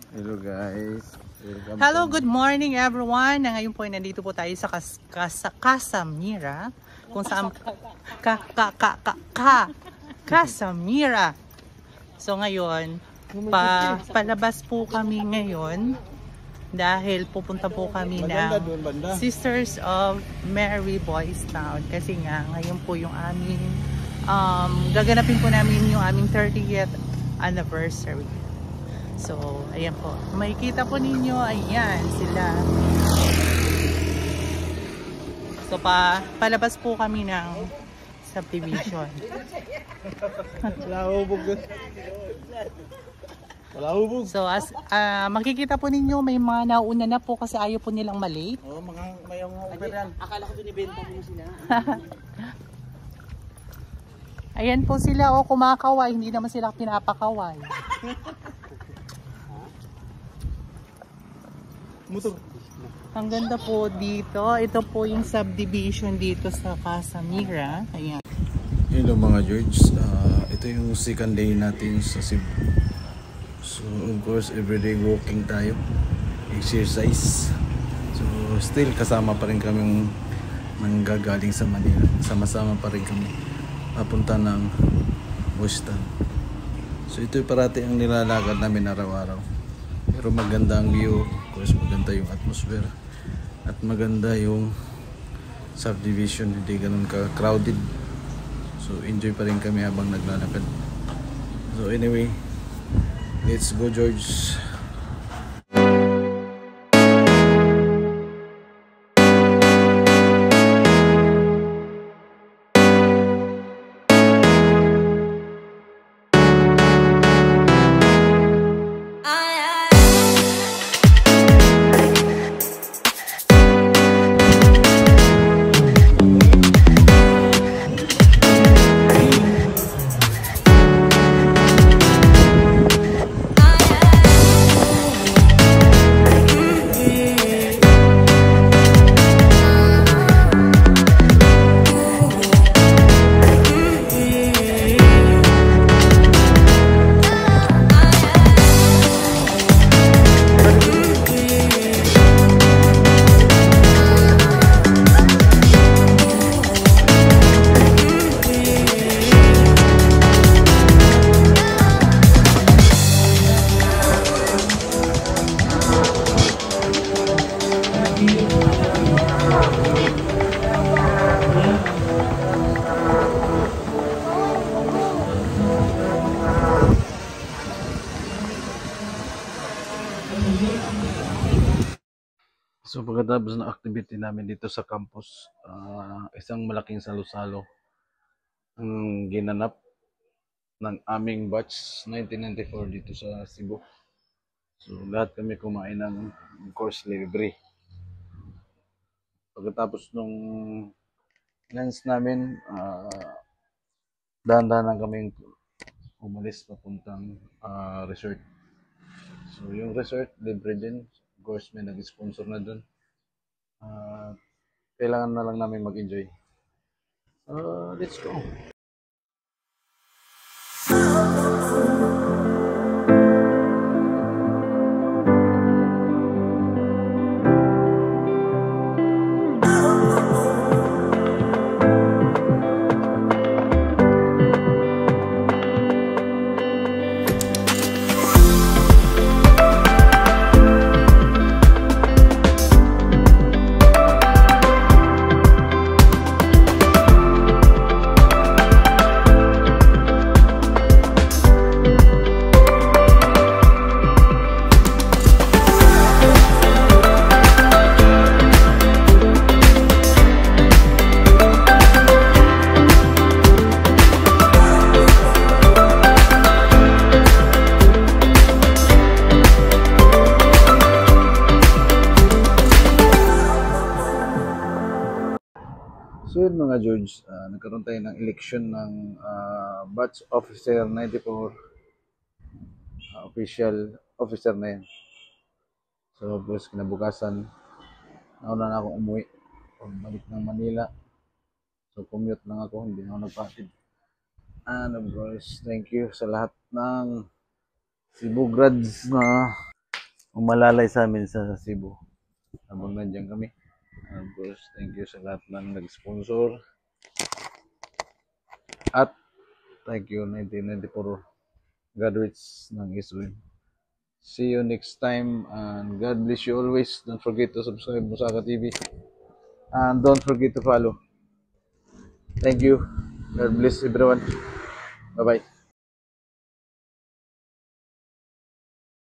Hello guys. Hello, good morning everyone. Ngayon po ay nandito po tayo sa Casamira. Kung saan Casamira. So ngayon, palabas po kami ngayon dahil pupunta po kami ng Sisters of Mary Boys Town. Kasi nga, ngayon po yung aming gaganapin po namin yung aming 30th anniversary. So, ayan po. Makikita po ninyo, ayan sila. So, palabas po kami ng subdivision. So, makikita po ninyo, may mga nauna na po kasi ayaw po nilang malate. Oo, may operan. Akala ko binibenta mo sila. Ayan po sila, kumakaway. Hindi naman sila pinapakaway. Ang ganda po dito. Ito po yung subdivision dito sa Casamira. Ayan. Hello mga George. Ito yung second day natin sa Cebu. So of course everyday walking tayo. Exercise. So still kasama pa rin kaming manggagaling sa Manila. Sama-sama pa rin kami papunta ng Boston. So ito parati ang nilalakad namin araw-araw. Pero maganda ang view. Of course maganda yung atmosphere. At maganda yung subdivision. Hindi ganun ka-crowded. So enjoy pa rin kami habang naglalakad. So anyway, let's go George. So pagkatapos ng activity namin dito sa campus, isang malaking salo-salo ang ginanap ng aming batch 1994 dito sa Cebu. So lahat kami kumain ng course libre. Pagkatapos nung lunch namin, dahan-dahan kaming umalis papuntang resort. So yung resort libre din. Of course may nag-sponsor na dun. Kailangan na lang namin mag-enjoy. Let's go! So yun mga George, nagkaroon tayo ng election ng batch officer 94, official officer na yan. So boss, kinabukasan nauna na akong umuwi balik ng Manila. So commute lang ako, hindi na ako nagpatid. And of course, thank you sa lahat ng Cebu grads na umalalay sa amin sa Cebu. Habang nandiyan kami. Of course, thank you sa lahat ng nag-sponsor. At thank you 1994 graduates ng Israel. See you next time and God bless you always. Don't forget to subscribe Musaka TV and don't forget to follow. Thank you. God bless everyone. Bye-bye.